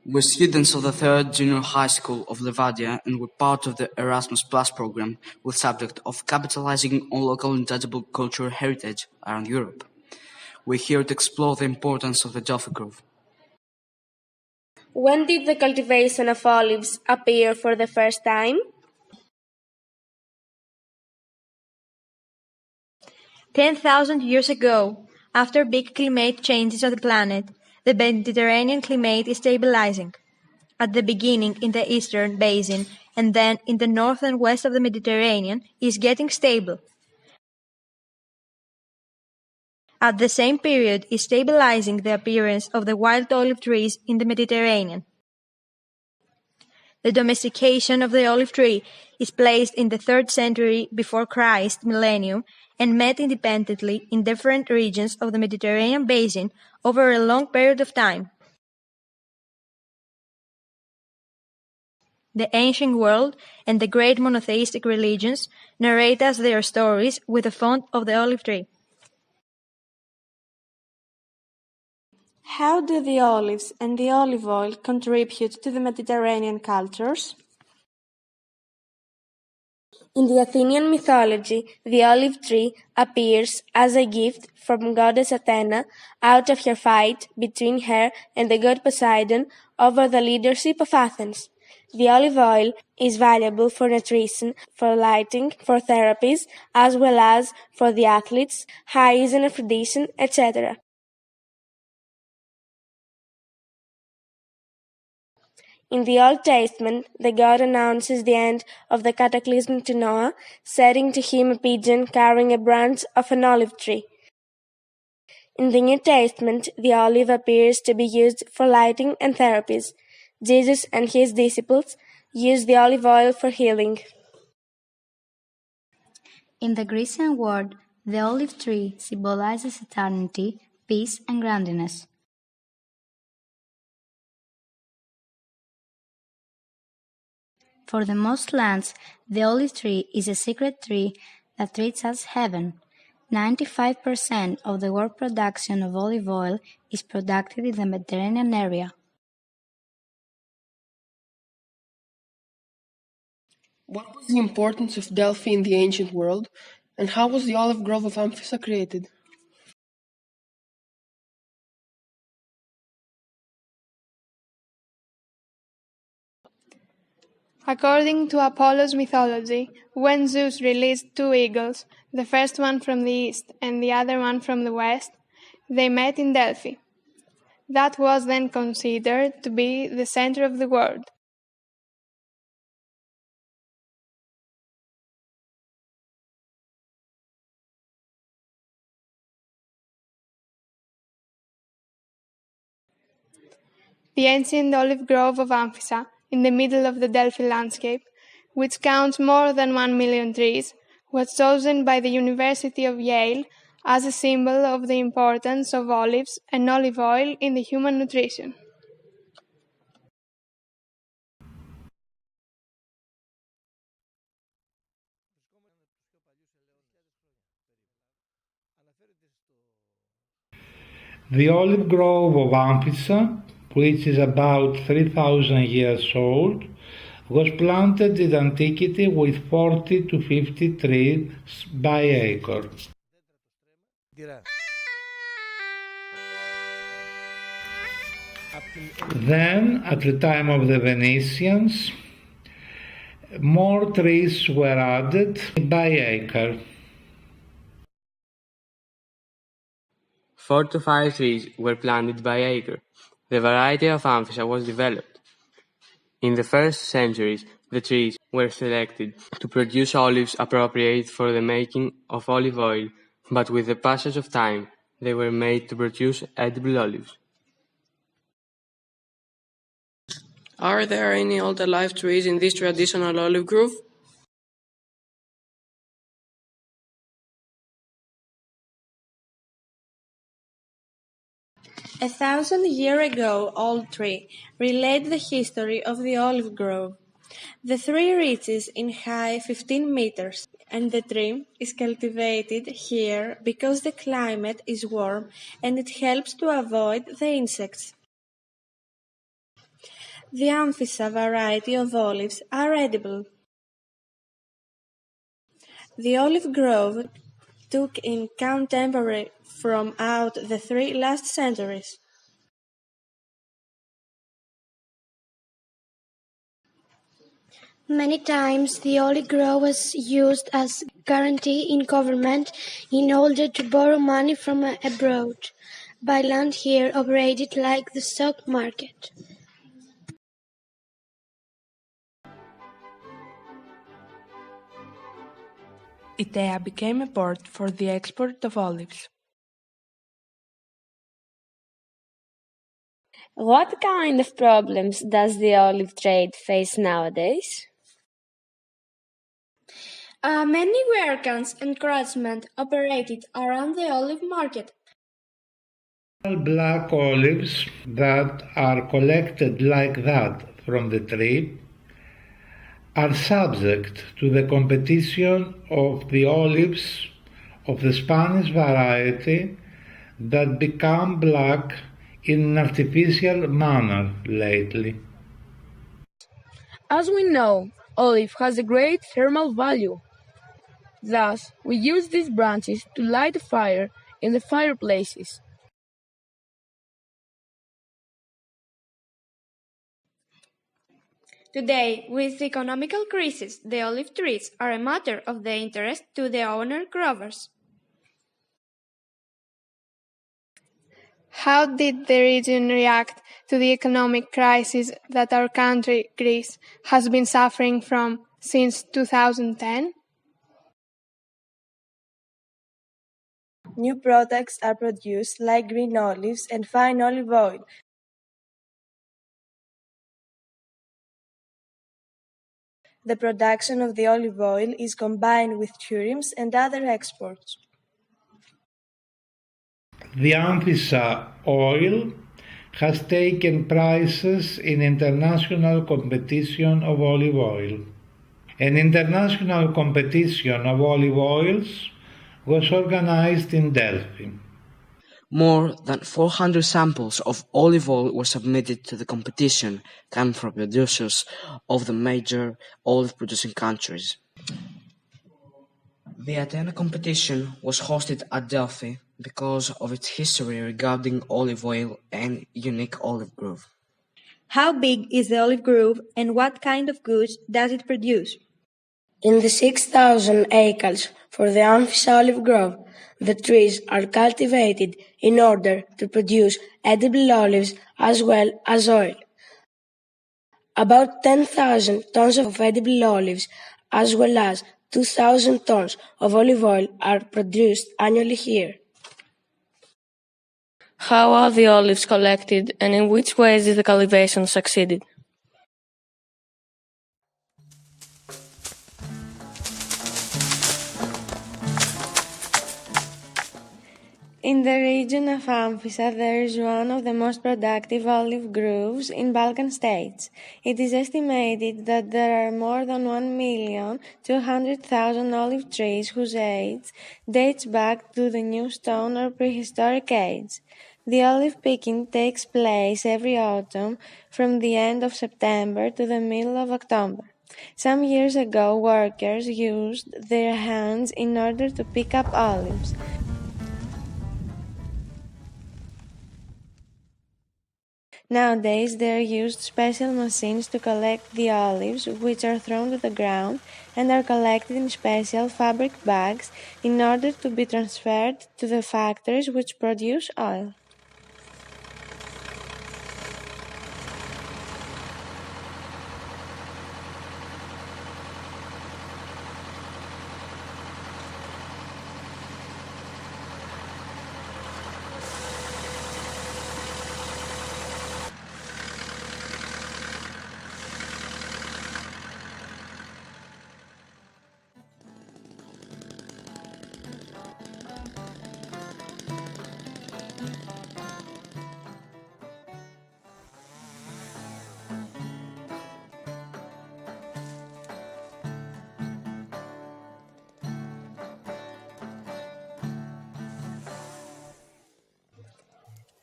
We're students of the 3rd Junior High School of Livadia, and we're part of the Erasmus Plus program with subject of capitalizing on local intangible cultural heritage around Europe. We're here to explore the importance of the Delphic Grove. When did the cultivation of olives appear for the first time? 10,000 years ago, after big climate changes of the planet, the Mediterranean climate is stabilizing. At the beginning in the eastern basin and then in the north and west of the Mediterranean is getting stable. At the same period is stabilizing the appearance of the wild olive trees in the Mediterranean. The domestication of the olive tree is placed in the 3rd century before Christ millennium and met independently in different regions of the Mediterranean basin over a long period of time. The ancient world and the great monotheistic religions narrate us their stories with the font of the olive tree. How do the olives and the olive oil contribute to the Mediterranean cultures? In the Athenian mythology, the olive tree appears as a gift from goddess Athena out of her fight between her and the god Poseidon over the leadership of Athens. The olive oil is valuable for nutrition, for lighting, for therapies, as well as for the athletes, hygiene, aphrodisiac, etc. In the Old Testament, the God announces the end of the cataclysm to Noah, sending to him a pigeon carrying a branch of an olive tree. In the New Testament, the olive appears to be used for lighting and therapies. Jesus and his disciples used the olive oil for healing. In the Grecian world, the olive tree symbolizes eternity, peace, and grandness. For the most lands, the olive tree is a sacred tree that treats as heaven. 95% of the world production of olive oil is produced in the Mediterranean area. What was the importance of Delphi in the ancient world, and how was the olive grove of Amphissa created? According to Apollo's mythology, when Zeus released 2 eagles, the first one from the east and the other one from the west, they met in Delphi. That was then considered to be the center of the world. The ancient olive grove of Amphissa, in the middle of the Delphic Landscape, which counts more than 1 million trees, was chosen by the University of Yale as a symbol of the importance of olives and olive oil in the human nutrition. The olive grove of Amphissa, which is about 3,000 years old, was planted in antiquity with 40 to 50 trees by acre. Then, at the time of the Venetians, more trees were added by acre. 4 to 5 trees were planted by acre. The variety of Amphissa was developed. In the first centuries, the trees were selected to produce olives appropriate for the making of olive oil, but with the passage of time, they were made to produce edible olives. Are there any old alive trees in this traditional olive grove? A 1,000-year-ago-old tree relates the history of the olive grove. The tree reaches in height 15 meters, and the tree is cultivated here because the climate is warm and it helps to avoid the insects. The Amphissa variety of olives are edible. The olive grove took in contemporary from out the 3 last centuries. Many times the olive grove was used as guarantee in government in order to borrow money from abroad, by land here operated like the stock market. Itea became a port for the export of olives. What kind of problems does the olive trade face nowadays? Many workers and craftsmen operated around the olive market. Black olives that are collected like that from the tree are subject to the competition of the olives of the Spanish variety that become black in an artificial manner lately. As we know, olive has a great thermal value. Thus, we use these branches to light a fire in the fireplaces. Today, with economical crisis, the olive trees are a matter of the interest to the owner growers. How did the region react to the economic crisis that our country, Greece, has been suffering from since 2010? New products are produced like green olives and fine olive oil. The production of the olive oil is combined with tourism and other exports. The Amphissa oil has taken prizes in international competition of olive oil. An international competition of olive oils was organized in Delphi. More than 400 samples of olive oil were submitted to the competition, coming from producers of the major olive-producing countries. The Athena competition was hosted at Delphi because of its history regarding olive oil and unique olive grove. How big is the olive grove and what kind of goods does it produce? In the 6,000 acres for the Amphissa olive grove, the trees are cultivated in order to produce edible olives as well as oil. About 10,000 tons of edible olives as well as 2,000 tons of olive oil are produced annually here. How are the olives collected and in which ways is the cultivation succeeded? In the region of Amphissa, there is one of the most productive olive groves in Balkan states. It is estimated that there are more than 1,200,000 olive trees whose age dates back to the New Stone or prehistoric age. The olive picking takes place every autumn from the end of September to the middle of October. Some years ago, workers used their hands in order to pick up olives. Nowadays, there are used special machines to collect the olives, which are thrown to the ground and are collected in special fabric bags in order to be transferred to the factories which produce oil.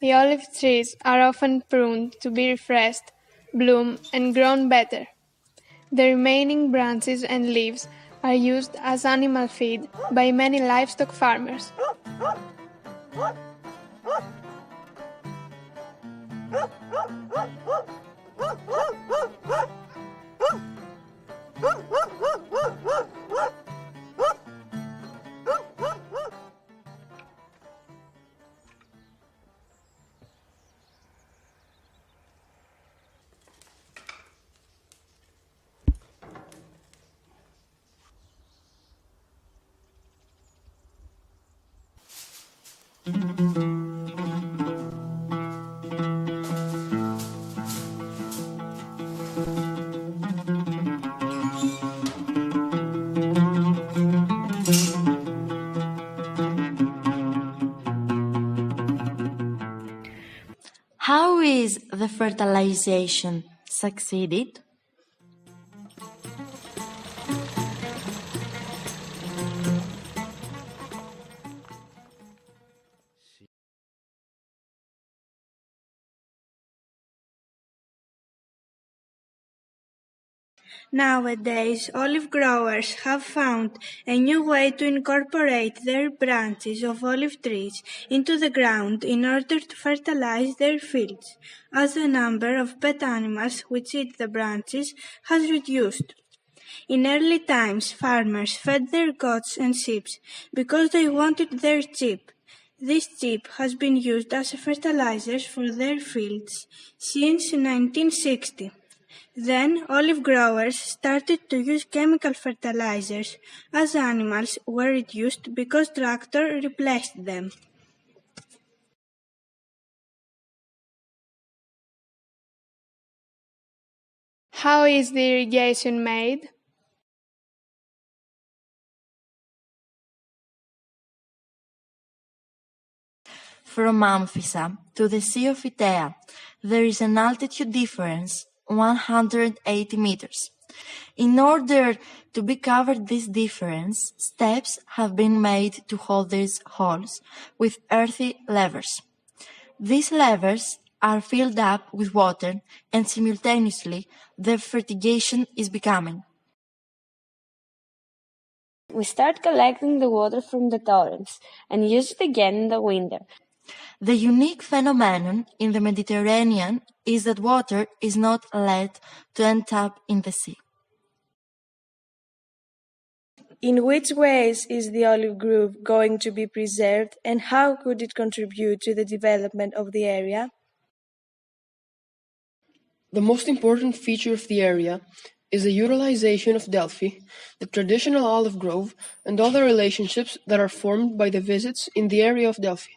The olive trees are often pruned to be refreshed bloom, and grown better. The remaining branches and leaves are used as animal feed by many livestock farmers. How is the fertilization succeeded? Nowadays, olive growers have found a new way to incorporate their branches of olive trees into the ground in order to fertilize their fields, as the number of pet animals which eat the branches has reduced. In early times, farmers fed their goats and sheep because they wanted their sheep. This sheep has been used as a fertilizer for their fields since 1960. Then, olive growers started to use chemical fertilizers as animals were reduced because tractors replaced them. How is the irrigation made? From Amphissa to the Sea of Itea, there is an altitude difference, 180 meters. In order to be covered this difference, steps have been made to hold these holes with earthy levers. These levers are filled up with water and simultaneously the fertigation is becoming. We start collecting the water from the torrents and use it again in the winter. The unique phenomenon in the Mediterranean is that water is not let to end up in the sea. In which ways is the olive grove going to be preserved, and how could it contribute to the development of the area? The most important feature of the area is the utilization of Delphi, the traditional olive grove, and other relationships that are formed by the visits in the area of Delphi.